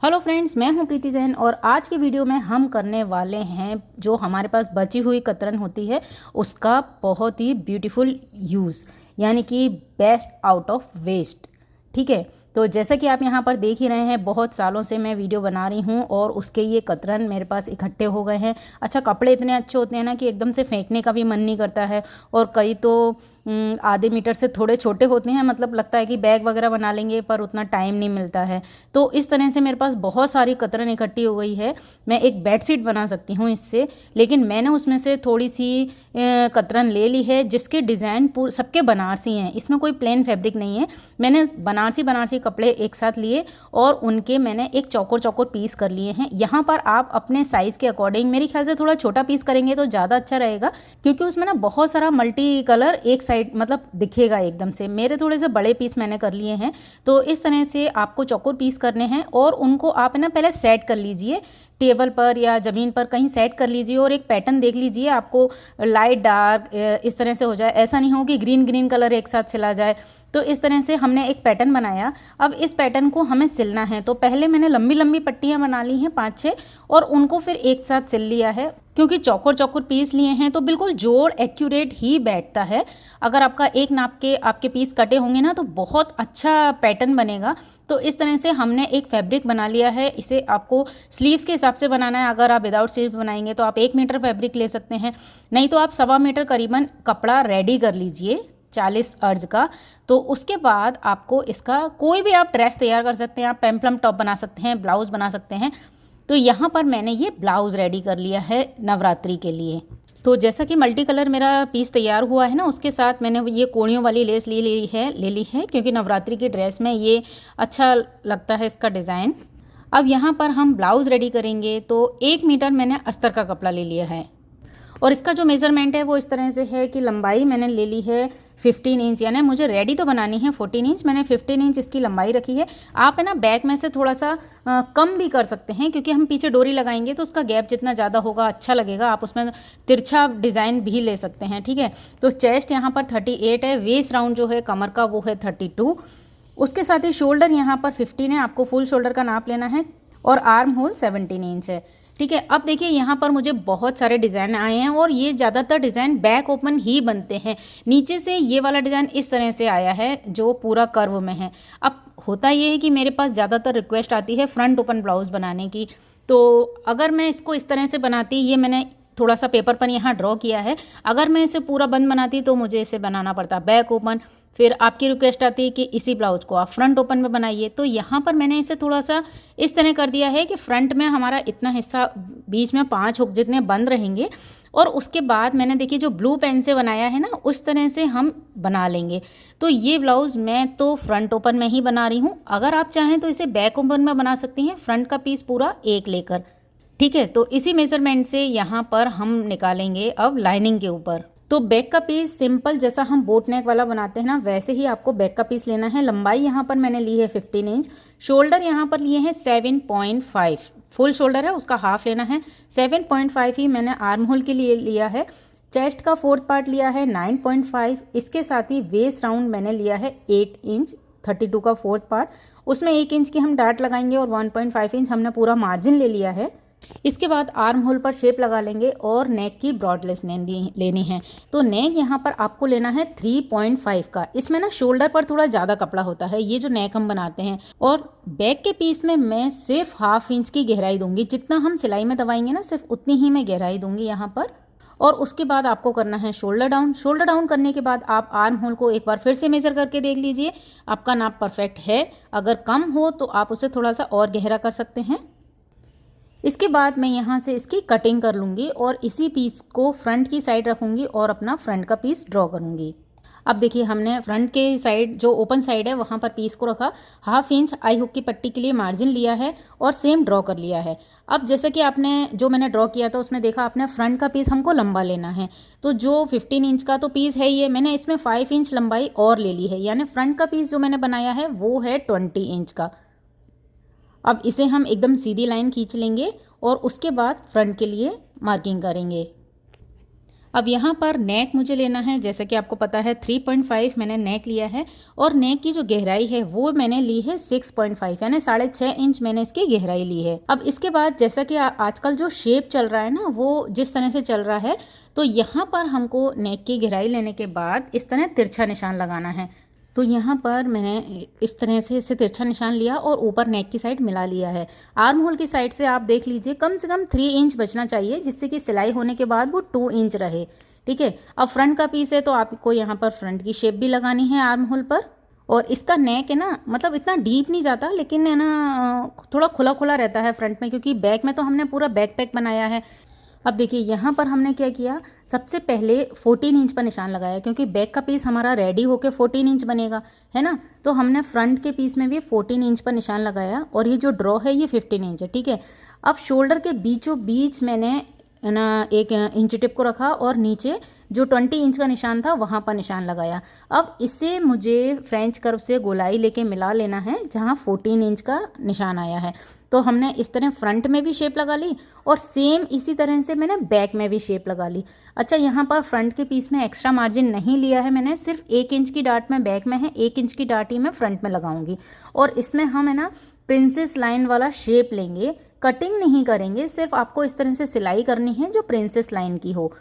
Hello friends, मैं हूं प्रीति जैन और आज की वीडियो में हम करने वाले हैं जो हमारे पास बची हुई कतरन होती है उसका बहुत ही ब्यूटीफुल यूज़, यानी कि बेस्ट आउट ऑफ वेस्ट। ठीक है, तो जैसा कि आप यहाँ पर देख ही रहे हैं, बहुत सालों से मैं वीडियो बना रही हूँ और उसके ये कतरन मेरे पास इकट्ठे हो गए हैं। अच्छा, कपड़े इतने अच्छे होते हैं ना कि एकदम से फेंकने का भी मन नहीं करता है, और कई तो आधे मीटर से थोड़े छोटे होते हैं, मतलब लगता है कि बैग वगैरह बना लेंगे, पर उतना टाइम नहीं मिलता है। तो इस तरह से मेरे पास बहुत सारी कतरन इकट्ठी हो गई है। मैं एक बेडशीट बना सकती हूँ इससे, लेकिन मैंने उसमें से थोड़ी सी कतरन ले ली है जिसके डिज़ाइन सबके बनारसी हैं, इसमें कोई प्लेन फैब्रिक नहीं है। मैंने बनारसी कपड़े एक साथ लिए और उनके मैंने एक चौकोर चौकोर पीस कर लिए हैं। यहाँ पर आप अपने साइज़ के अकॉर्डिंग, मेरे ख्याल से थोड़ा छोटा पीस करेंगे तो ज़्यादा अच्छा रहेगा, क्योंकि उसमें ना बहुत सारा मल्टी कलर एक साइड मतलब दिखेगा एकदम से। मेरे थोड़े से बड़े पीस मैंने कर लिए हैं। तो इस तरह से आपको चौकोर पीस करने हैं और उनको आप ना पहले सेट कर लीजिए, टेबल पर या ज़मीन पर कहीं सेट कर लीजिए और एक पैटर्न देख लीजिए, आपको लाइट डार्क इस तरह से हो जाए। ऐसा नहीं हो कि ग्रीन ग्रीन कलर एक साथ सिला जाए। तो इस तरह से हमने एक पैटर्न बनाया। अब इस पैटर्न को हमें सिलना है, तो पहले मैंने लंबी लंबी पट्टियाँ बना ली हैं 5-6, और उनको फिर एक साथ सिल लिया है। क्योंकि चौकोर चौकोर पीस लिए हैं तो बिल्कुल जोड़ एक्यूरेट ही बैठता है। अगर आपका एक नाप के आपके पीस कटे होंगे ना तो बहुत अच्छा पैटर्न बनेगा। तो इस तरह से हमने एक फैब्रिक बना लिया है। इसे आपको स्लीव्स के हिसाब से बनाना है। अगर आप विदाउट स्लीव्स बनाएंगे तो आप 1 मीटर फैब्रिक ले सकते हैं, नहीं तो आप 1.25 मीटर करीबन कपड़ा रेडी कर लीजिए 40 अर्ज का। तो उसके बाद आपको इसका कोई भी आप ड्रेस तैयार कर सकते हैं, आप पेम्पलम टॉप बना सकते हैं, ब्लाउज बना सकते हैं। तो यहाँ पर मैंने ये ब्लाउज़ रेडी कर लिया है नवरात्रि के लिए। तो जैसा कि मल्टी कलर मेरा पीस तैयार हुआ है ना, उसके साथ मैंने ये कोड़ियों वाली लेस ले ली है क्योंकि नवरात्रि की ड्रेस में ये अच्छा लगता है इसका डिज़ाइन। अब यहाँ पर हम ब्लाउज़ रेडी करेंगे, तो 1 मीटर मैंने अस्तर का कपड़ा ले लिया है और इसका जो मेज़रमेंट है वो इस तरह से है कि लंबाई मैंने ले ली है 15 इंच, यानी मुझे रेडी तो बनानी है 14 इंच, मैंने 15 इंच इसकी लंबाई रखी है। आप है ना बैक में से थोड़ा सा कम भी कर सकते हैं, क्योंकि हम पीछे डोरी लगाएंगे तो उसका गैप जितना ज़्यादा होगा अच्छा लगेगा। आप उसमें तिरछा डिज़ाइन भी ले सकते हैं। ठीक है, तो चेस्ट यहाँ पर 38 है, वेस्ट राउंड जो है कमर का वो है 32, उसके साथ ही शोल्डर यहाँ पर 15 है, आपको फुल शोल्डर का नाप लेना है, और आर्म होल 17 इंच है। ठीक है, अब देखिए यहाँ पर मुझे बहुत सारे डिज़ाइन आए हैं और ये ज़्यादातर डिज़ाइन बैक ओपन ही बनते हैं। नीचे से ये वाला डिज़ाइन इस तरह से आया है जो पूरा कर्व में है। अब होता ये है कि मेरे पास ज़्यादातर रिक्वेस्ट आती है फ्रंट ओपन ब्लाउज़ बनाने की, तो अगर मैं इसको इस तरह से बनाती, ये मैंने थोड़ा सा पेपर पर यहाँ ड्रॉ किया है, अगर मैं इसे पूरा बंद बनाती तो मुझे इसे बनाना पड़ता बैक ओपन। फिर आपकी रिक्वेस्ट आती है कि इसी ब्लाउज को आप फ्रंट ओपन में बनाइए, तो यहाँ पर मैंने इसे थोड़ा सा इस तरह कर दिया है कि फ्रंट में हमारा इतना हिस्सा, बीच में 5 हुक जितने बंद रहेंगे, और उसके बाद मैंने देखिए जो ब्लू पेन से बनाया है ना उस तरह से हम बना लेंगे। तो ये ब्लाउज़ मैं तो फ्रंट ओपन में ही बना रही हूँ, अगर आप चाहें तो इसे बैक ओपन में बना सकती हैं, फ्रंट का पीस पूरा एक लेकर। ठीक है, तो इसी मेज़रमेंट से यहाँ पर हम निकालेंगे अब लाइनिंग के ऊपर। तो बैक का पीस सिंपल जैसा हम बोट नेक वाला बनाते हैं ना, वैसे ही आपको बैक का पीस लेना है। लंबाई यहाँ पर मैंने ली है 15 इंच, शोल्डर यहाँ पर लिए हैं 7.5, फुल शोल्डर है उसका हाफ लेना है। 7.5 ही मैंने आर्म होल के लिए लिया है। चेस्ट का 4th पार्ट लिया है 9.5, इसके साथ ही वेस्ट राउंड मैंने लिया है 8 इंच, 32 का 4th पार्ट, उसमें 1 इंच की हम डार्ट लगाएंगे और 1.5 इंच हमने पूरा मार्जिन ले लिया है। इसके बाद आर्म होल पर शेप लगा लेंगे और नेक की ब्रॉडलेस लेनी है। तो नेक यहाँ पर आपको लेना है 3.5 का। इसमें ना शोल्डर पर थोड़ा ज़्यादा कपड़ा होता है, ये जो नेक हम बनाते हैं, और बैक के पीस में मैं सिर्फ 1/2 इंच की गहराई दूंगी। जितना हम सिलाई में दबाएंगे ना सिर्फ उतनी ही मैं गहराई दूंगी यहाँ पर। और उसके बाद आपको करना है शोल्डर डाउन। शोल्डर डाउन करने के बाद आप आर्म होल को एक बार फिर से मेज़र करके देख लीजिए, आपका नाप परफेक्ट है। अगर कम हो तो आप उसे थोड़ा सा और गहरा कर सकते हैं। इसके बाद मैं यहाँ से इसकी कटिंग कर लूँगी और इसी पीस को फ्रंट की साइड रखूँगी और अपना फ्रंट का पीस ड्रॉ करूँगी। अब देखिए हमने फ्रंट के साइड जो ओपन साइड है वहाँ पर पीस को रखा, 1/2 इंच आई हुक की पट्टी के लिए मार्जिन लिया है और सेम ड्रॉ कर लिया है। अब जैसे कि आपने जो मैंने ड्रॉ किया था उसमें देखा आपने फ्रंट का पीस हमको लंबा लेना है, तो जो 15 इंच का तो पीस है ये, मैंने इसमें 5 इंच लंबाई और ले ली है, यानी फ्रंट का पीस जो मैंने बनाया है वो है 20 इंच का। अब इसे हम एकदम सीधी लाइन खींच लेंगे और उसके बाद फ्रंट के लिए मार्किंग करेंगे। अब यहाँ पर नेक मुझे लेना है, जैसा कि आपको पता है 3.5 मैंने नेक लिया है और नेक की जो गहराई है वो मैंने ली है 6.5 यानी 6.5 इंच मैंने इसकी गहराई ली है। अब इसके बाद जैसा कि आजकल जो शेप चल रहा है ना वो जिस तरह से चल रहा है, तो यहाँ पर हमको नेक की गहराई लेने के बाद इस तरह तिरछा निशान लगाना है। तो यहाँ पर मैंने इस तरह से इसे तिरछा निशान लिया और ऊपर नेक की साइड मिला लिया है। आर्म होल की साइड से आप देख लीजिए कम से कम 3 इंच बचना चाहिए, जिससे कि सिलाई होने के बाद वो 2 इंच रहे। ठीक है। अब फ्रंट का पीस है तो आपको यहाँ पर फ्रंट की शेप भी लगानी है आर्म होल पर। और इसका नेक है ना, मतलब इतना डीप नहीं जाता, लेकिन है ना थोड़ा खुला खुला रहता है फ्रंट में, क्योंकि बैक में तो हमने पूरा बैक पैक बनाया है। अब देखिए यहाँ पर हमने क्या किया, सबसे पहले 14 इंच पर निशान लगाया, क्योंकि बैक का पीस हमारा रेडी होके 14 इंच बनेगा, है ना। तो हमने फ्रंट के पीस में भी 14 इंच पर निशान लगाया और ये जो ड्रॉ है ये 15 इंच है। ठीक है। अब शोल्डर के बीचों बीच मैंने है ना 1 इंच टिप को रखा और नीचे जो 20 इंच का निशान था वहाँ पर निशान लगाया। अब इसे मुझे फ्रेंच कर्व से गोलाई लेके मिला लेना है जहाँ 14 इंच का निशान आया है। तो हमने इस तरह फ्रंट में भी शेप लगा ली और सेम इसी तरह से मैंने बैक में भी शेप लगा ली। अच्छा, यहाँ पर फ्रंट के पीस में एक्स्ट्रा मार्जिन नहीं लिया है मैंने, सिर्फ 1 इंच की डाट में बैक में है, 1 इंच की डाट ही मैं फ्रंट में लगाऊंगी। और इसमें हम है ना प्रिंसेस लाइन वाला शेप लेंगे, कटिंग नहीं करेंगे, सिर्फ आपको इस तरह से सिलाई करनी है जो प्रिंसेस लाइन की हो।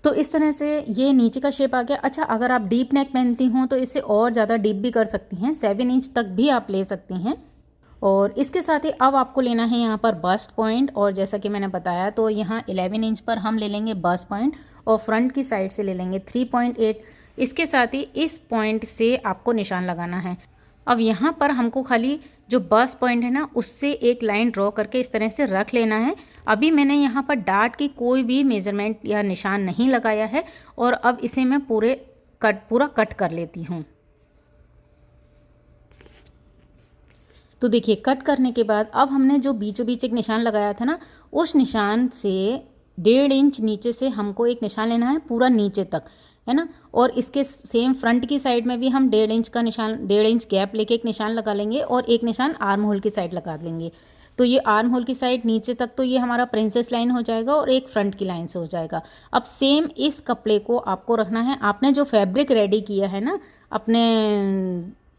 तो इस तरह से ये नीचे का शेप आ गया। अच्छा, अगर आप डीप नेक पहनती हों तो इसे और ज़्यादा डीप भी कर सकती हैं, 7 इंच तक भी आप ले सकती हैं। और इसके साथ ही अब आपको लेना है यहाँ पर बस्ट पॉइंट, और जैसा कि मैंने बताया तो यहाँ 11 इंच पर हम ले लेंगे बस्ट पॉइंट और फ्रंट की साइड से ले लेंगे 3.8। इसके साथ ही इस पॉइंट से आपको निशान लगाना है। अब यहाँ पर हमको खाली जो बस्ट पॉइंट है ना उससे एक लाइन ड्रॉ करके इस तरह से रख लेना है। अभी मैंने यहाँ पर डार्ट की कोई भी मेज़रमेंट या निशान नहीं लगाया है और अब इसे मैं पूरा कट कर लेती हूँ। तो देखिए कट करने के बाद अब हमने जो बीचों बीच एक निशान लगाया था ना, उस निशान से 1.5 इंच नीचे से हमको एक निशान लेना है पूरा नीचे तक, है ना। और इसके सेम फ्रंट की साइड में भी हम 1.5 इंच का निशान, 1.5 इंच गैप लेके एक निशान लगा लेंगे और एक निशान आर्म होल की साइड लगा देंगे। तो ये आर्म होल की साइड नीचे तक तो ये हमारा प्रिंसेस लाइन हो जाएगा और एक फ्रंट की लाइन से हो जाएगा। अब सेम इस कपड़े को आपको रखना है, आपने जो फैब्रिक रेडी किया है ना अपने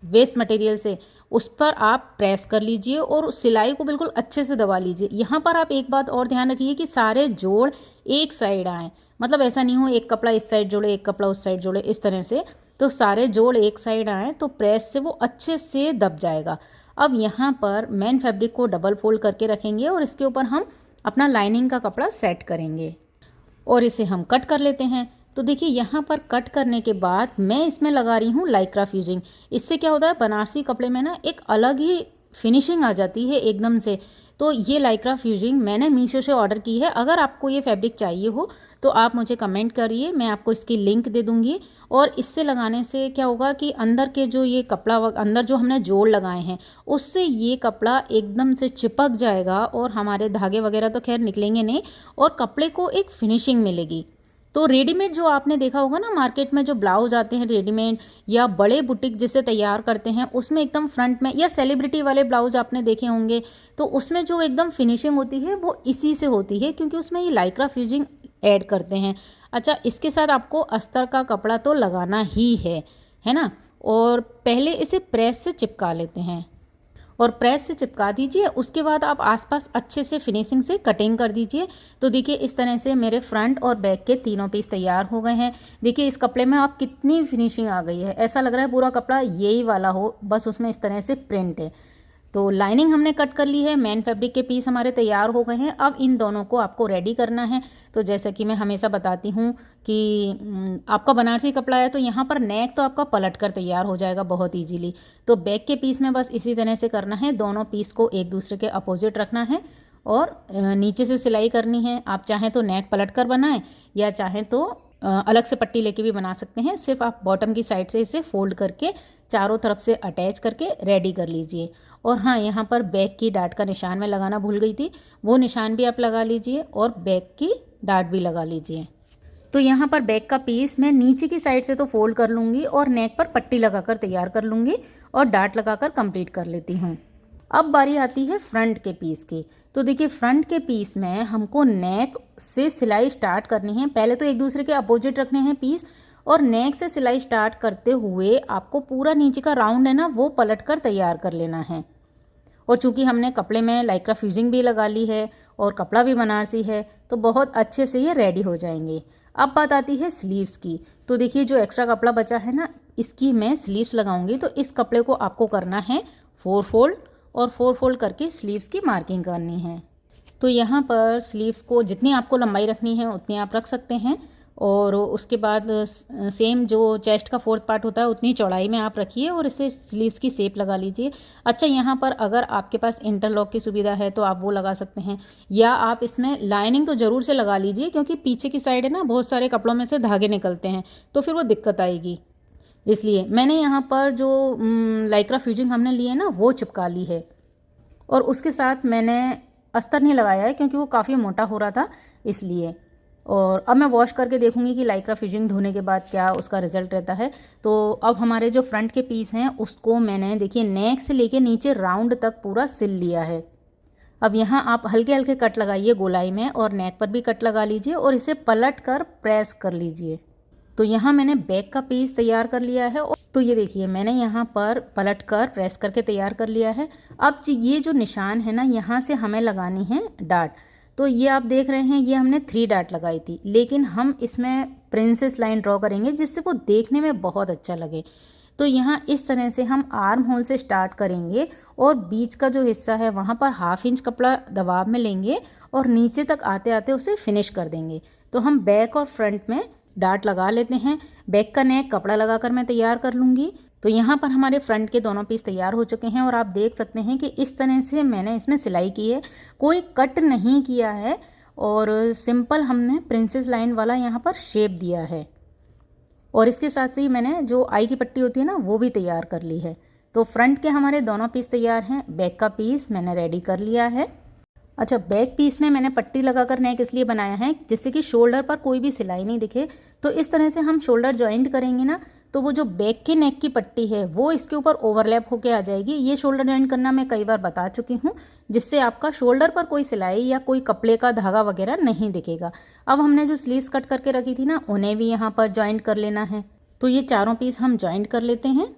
वेस्ट मटेरियल से, उस पर आप प्रेस कर लीजिए और उस सिलाई को बिल्कुल अच्छे से दबा लीजिए। यहाँ पर आप एक बात और ध्यान रखिए कि सारे जोड़ एक साइड आएँ, मतलब ऐसा नहीं हो एक कपड़ा इस साइड जोड़े एक कपड़ा उस साइड जोड़े, इस तरह से। तो सारे जोड़ एक साइड आएँ तो प्रेस से वो अच्छे से दब जाएगा। अब यहाँ पर मेन फैब्रिक को डबल फोल्ड करके रखेंगे और इसके ऊपर हम अपना लाइनिंग का कपड़ा सेट करेंगे और इसे हम कट कर लेते हैं। तो देखिए यहाँ पर कट करने के बाद मैं इसमें लगा रही हूँ लाइक्रा फ्यूजिंग। इससे क्या होता है, बनारसी कपड़े में ना एक अलग ही फिनिशिंग आ जाती है एकदम से। तो ये लाइक्रा फ्यूजिंग मैंने मीशो से ऑर्डर की है। अगर आपको ये फैब्रिक चाहिए हो तो आप मुझे कमेंट करिए, मैं आपको इसकी लिंक दे दूँगी। और इससे लगाने से क्या होगा कि अंदर के जो ये कपड़ा अंदर जो हमने जोड़ लगाए हैं उससे ये कपड़ा एकदम से चिपक जाएगा और हमारे धागे वगैरह तो खैर निकलेंगे नहीं और कपड़े को एक फिनिशिंग मिलेगी। तो रेडीमेड जो आपने देखा होगा ना मार्केट में जो ब्लाउज आते हैं रेडीमेड या बड़े बुटीक जिसे तैयार करते हैं, उसमें एकदम फ्रंट में, या सेलिब्रिटी वाले ब्लाउज आपने देखे होंगे, तो उसमें जो एकदम फिनिशिंग होती है वो इसी से होती है, क्योंकि उसमें ये लाइक्रा फ्यूजिंग ऐड करते हैं। अच्छा, इसके साथ आपको अस्तर का कपड़ा तो लगाना ही है ना। और पहले इसे प्रेस से चिपका लेते हैं और प्रेस से चिपका दीजिए। उसके बाद आप आसपास अच्छे से फिनिशिंग से कटिंग कर दीजिए। तो देखिए इस तरह से मेरे फ्रंट और बैक के तीनों पीस तैयार हो गए हैं। देखिए इस कपड़े में आप कितनी फिनिशिंग आ गई है, ऐसा लग रहा है पूरा कपड़ा यही वाला हो, बस उसमें इस तरह से प्रिंट है। तो लाइनिंग हमने कट कर ली है, मेन फैब्रिक के पीस हमारे तैयार हो गए हैं। अब इन दोनों को आपको रेडी करना है। तो जैसा कि मैं हमेशा बताती हूँ कि आपका बनारसी कपड़ा है तो यहाँ पर नेक तो आपका पलट कर तैयार हो जाएगा बहुत इजीली। तो बैक के पीस में बस इसी तरह से करना है, दोनों पीस को एक दूसरे के अपोजिट रखना है और नीचे से सिलाई करनी है। आप चाहें तो नेक पलट कर बनाएं या चाहें तो अलग से पट्टी लेके भी बना सकते हैं। सिर्फ आप बॉटम की साइड से इसे फोल्ड करके चारों तरफ से अटैच करके रेडी कर लीजिए। और हाँ, यहाँ पर बैक की डाट का निशान मैं लगाना भूल गई थी, वो निशान भी आप लगा लीजिए और बैक की डाट भी लगा लीजिए। तो यहाँ पर बैक का पीस मैं नीचे की साइड से तो फोल्ड कर लूँगी और नेक पर पट्टी लगाकर तैयार कर लूँगी और डाट लगाकर कंप्लीट कर लेती हूँ। अब बारी आती है फ्रंट के पीस की। तो देखिए फ्रंट के पीस में हमको नेक से सिलाई स्टार्ट करनी है। पहले तो एक दूसरे के अपोजिट रखने हैं पीस, और नेक से सिलाई स्टार्ट करते हुए आपको पूरा नीचे का राउंड है ना वो पलट कर तैयार कर लेना है। और चूंकि हमने कपड़े में लाइक्रा फ्यूजिंग भी लगा ली है और कपड़ा भी बनारसी है, तो बहुत अच्छे से ये रेडी हो जाएंगे। अब बात आती है स्लीव्स की। तो देखिए जो एक्स्ट्रा कपड़ा बचा है ना, इसकी मैं स्लीव्स लगाऊंगी। तो इस कपड़े को आपको करना है 4 फोल्ड, और 4 फोल्ड करके स्लीव्स की मार्किंग करनी है। तो यहाँ पर स्लीव्स को जितनी आपको लंबाई रखनी है उतनी आप रख सकते हैं, और उसके बाद सेम जो चेस्ट का 4th पार्ट होता है उतनी चौड़ाई में आप रखिए और इसे स्लीव्स की शेप लगा लीजिए। अच्छा, यहाँ पर अगर आपके पास इंटरलॉक की सुविधा है तो आप वो लगा सकते हैं, या आप इसमें लाइनिंग तो ज़रूर से लगा लीजिए, क्योंकि पीछे की साइड है ना बहुत सारे कपड़ों में से धागे निकलते हैं तो फिर वो दिक्कत आएगी। इसलिए मैंने यहाँ पर जो लाइक्रा फ्यूजिंग हमने ली है ना वो चिपका ली है, और उसके साथ मैंने अस्तर नहीं लगाया है क्योंकि वो काफ़ी मोटा हो रहा था इसलिए। और अब मैं वॉश करके देखूंगी कि लाइक्रा फ्यूजिंग धोने के बाद क्या उसका रिजल्ट रहता है। तो अब हमारे जो फ्रंट के पीस हैं उसको मैंने देखिए नेक से लेके नीचे राउंड तक पूरा सिल लिया है। अब यहाँ आप हल्के हल्के कट लगाइए गोलाई में, और नेक पर भी कट लगा लीजिए और इसे पलट कर प्रेस कर लीजिए। तो यहाँ मैंने बैक का पीस तैयार कर लिया है। तो ये देखिए मैंने यहाँ पर पलट कर प्रेस करके तैयार कर लिया है। अब ये जो निशान है ना, यहाँ से हमें लगानी है डार्ट। तो ये आप देख रहे हैं, ये हमने 3 डार्ट लगाई थी, लेकिन हम इसमें प्रिंसेस लाइन ड्रॉ करेंगे जिससे वो देखने में बहुत अच्छा लगे। तो यहाँ इस तरह से हम आर्म होल से स्टार्ट करेंगे, और बीच का जो हिस्सा है वहाँ पर 1/2 इंच कपड़ा दबाव में लेंगे और नीचे तक आते आते उसे फिनिश कर देंगे। तो हम बैक और फ्रंट में डार्ट लगा लेते हैं। बैक का नेक कपड़ा लगाकर मैं तैयार कर लूँगी। तो यहाँ पर हमारे फ्रंट के दोनों पीस तैयार हो चुके हैं, और आप देख सकते हैं कि इस तरह से मैंने इसमें सिलाई की है, कोई कट नहीं किया है, और सिंपल हमने प्रिंसेस लाइन वाला यहाँ पर शेप दिया है। और इसके साथ ही मैंने जो आई की पट्टी होती है ना वो भी तैयार कर ली है। तो फ्रंट के हमारे दोनों पीस तैयार हैं। बैक का पीस मैंने रेडी कर लिया है। अच्छा, बैक पीस में मैंने पट्टी लगाकर नेक इसलिए बनाया है जिससे कि शोल्डर पर कोई भी सिलाई नहीं दिखे। तो इस तरह से हम शोल्डर जॉइंट करेंगे ना, तो वो जो बैक के नेक की पट्टी है वो इसके ऊपर ओवरलैप होके आ जाएगी। ये शोल्डर जॉइंट करना मैं कई बार बता चुकी हूँ, जिससे आपका शोल्डर पर कोई सिलाई या कोई कपड़े का धागा वगैरह नहीं दिखेगा। अब हमने जो स्लीव्स कट करके रखी थी ना, उन्हें भी यहाँ पर जॉइंट कर लेना है। तो ये चारों पीस हम जॉइंट कर लेते हैं।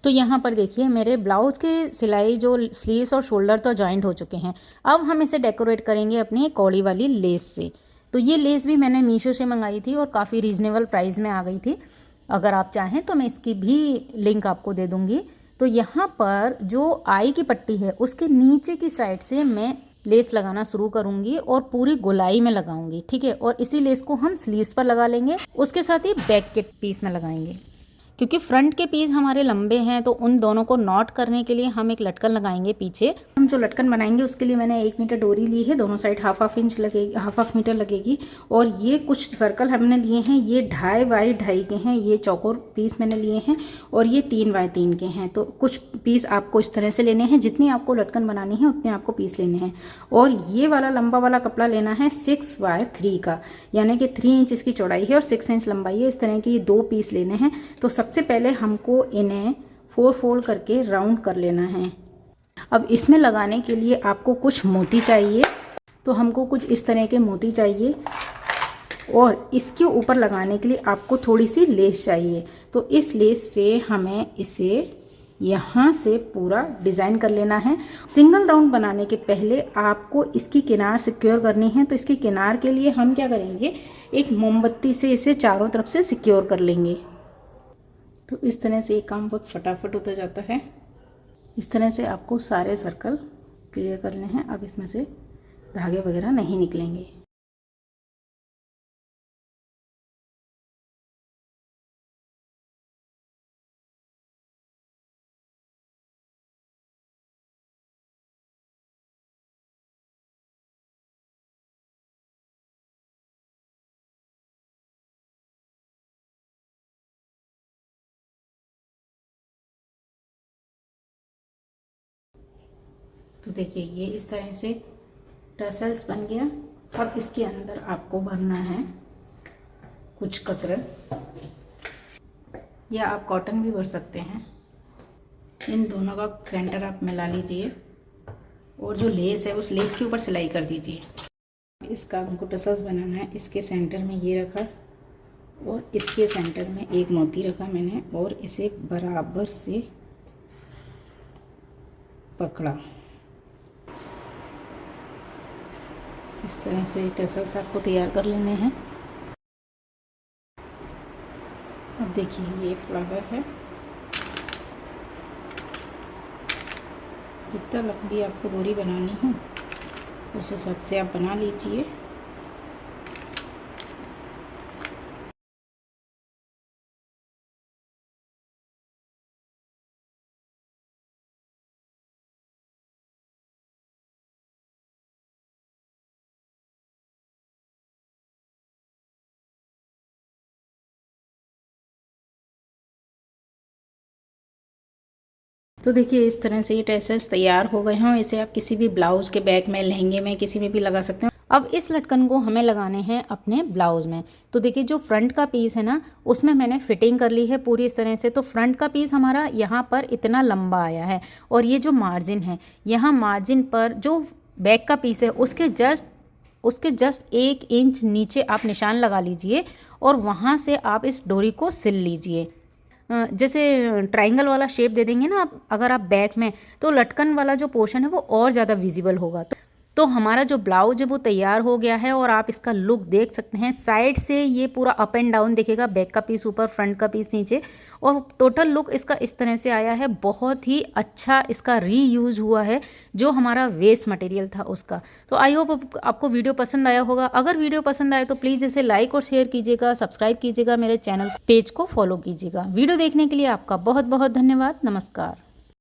तो यहाँ पर देखिए मेरे ब्लाउज के सिलाई जो स्लीव्स और शोल्डर तो जॉइंट हो चुके हैं। अब हम इसे डेकोरेट करेंगे अपनी कौड़ी वाली लेस से। तो ये लेस भी मैंने मीशो से मंगाई थी और काफ़ी रीज़नेबल प्राइस में आ गई थी। अगर आप चाहें तो मैं इसकी भी लिंक आपको दे दूँगी। तो यहाँ पर जो आई की पट्टी है उसके नीचे की साइड से मैं लेस लगाना शुरू करूँगी और पूरी गोलाई में लगाऊंगी, ठीक है। और इसी लेस को हम स्लीव्स पर लगा लेंगे, उसके साथ ही बैक के पीस में लगाएंगे। क्योंकि फ्रंट के पीस हमारे लंबे हैं तो उन दोनों को नॉट करने के लिए हम एक लटकन लगाएंगे पीछे। हम जो लटकन बनाएंगे उसके लिए मैंने 1 मीटर डोरी ली है, दोनों साइड 1/2 इंच लगेगी, 1/2 मीटर लगेगी। और ये कुछ सर्कल हमने लिए हैं, ये 2.5 बाई 2.5 के हैं, ये चौकोर पीस मैंने लिए हैं, और ये 3 बाई 3 के हैं। तो कुछ पीस आपको इस तरह से लेने हैं, जितनी आपको लटकन बनानी है उतने आपको पीस लेने हैं। और ये वाला लंबा वाला कपड़ा लेना है 6 बाई 3 का, यानी कि 3 इंच इसकी चौड़ाई है और 6 इंच लंबाई है। इस तरह के ये 2 पीस लेने हैं। तो सबसे पहले हमको इन्हें 4 फोल्ड करके राउंड कर लेना है। अब इसमें लगाने के लिए आपको कुछ मोती चाहिए, तो हमको कुछ इस तरह के मोती चाहिए, और इसके ऊपर लगाने के लिए आपको थोड़ी सी लेस चाहिए। तो इस लेस से हमें इसे यहाँ से पूरा डिज़ाइन कर लेना है। सिंगल राउंड बनाने के पहले आपको इसकी किनार सिक्योर करनी है। तो इसकी किनार के लिए हम क्या करेंगे, एक मोमबत्ती से इसे चारों तरफ से सिक्योर कर लेंगे। तो इस तरह से ये काम बहुत फटाफट होता जाता है। इस तरह से आपको सारे सर्कल क्लियर करने हैं। अब इसमें से धागे वगैरह नहीं निकलेंगे। तो देखिए ये इस तरह से टसल्स बन गया। अब इसके अंदर आपको भरना है कुछ कतरन, या आप कॉटन भी भर सकते हैं। इन दोनों का सेंटर आप मिला लीजिए। और जो लेस है उस लेस के ऊपर सिलाई कर दीजिए। इसका हमको टसल्स बनाना है। इसके सेंटर में ये रखा और इसके सेंटर में एक मोती रखा मैंने और इसे बराबर से पकड़ा। इस तरह से टसल्स आपको तैयार कर लेने हैं। अब देखिए ये फ्लावर है। जितना लंबी आपको डोरी बनानी हो उस हिसाब से आप बना लीजिए। तो देखिए इस तरह से ये टैसल्स तैयार हो गए हैं। इसे आप किसी भी ब्लाउज के बैक में, लहंगे में, किसी में भी लगा सकते हैं। अब इस लटकन को हमें लगाने हैं अपने ब्लाउज में। तो देखिए जो फ्रंट का पीस है ना, उसमें मैंने फिटिंग कर ली है पूरी इस तरह से। तो फ्रंट का पीस हमारा यहाँ पर इतना लंबा आया है और ये जो मार्जिन है, यहाँ मार्जिन पर जो बैक का पीस है उसके जस्ट 1 इंच नीचे आप निशान लगा लीजिए और वहाँ से आप इस डोरी को सिल लीजिए। जैसे ट्रायंगल वाला शेप दे देंगे ना आप अगर आप बैक में, तो लटकन वाला जो पोर्शन है वो और ज़्यादा विजिबल होगा। तो हमारा जो ब्लाउज है वो तैयार हो गया है और आप इसका लुक देख सकते हैं। साइड से ये पूरा अप एंड डाउन दिखेगा, बैक का पीस ऊपर, फ्रंट का पीस नीचे, और टोटल लुक इसका इस तरह से आया है। बहुत ही अच्छा इसका रीयूज हुआ है जो हमारा वेस्ट मटेरियल था उसका। तो आई होप आपको वीडियो पसंद आया होगा। अगर वीडियो पसंद आए तो प्लीज़ इसे लाइक और शेयर कीजिएगा, सब्सक्राइब कीजिएगा, मेरे चैनल पेज को फॉलो कीजिएगा। वीडियो देखने के लिए आपका बहुत बहुत धन्यवाद। नमस्कार।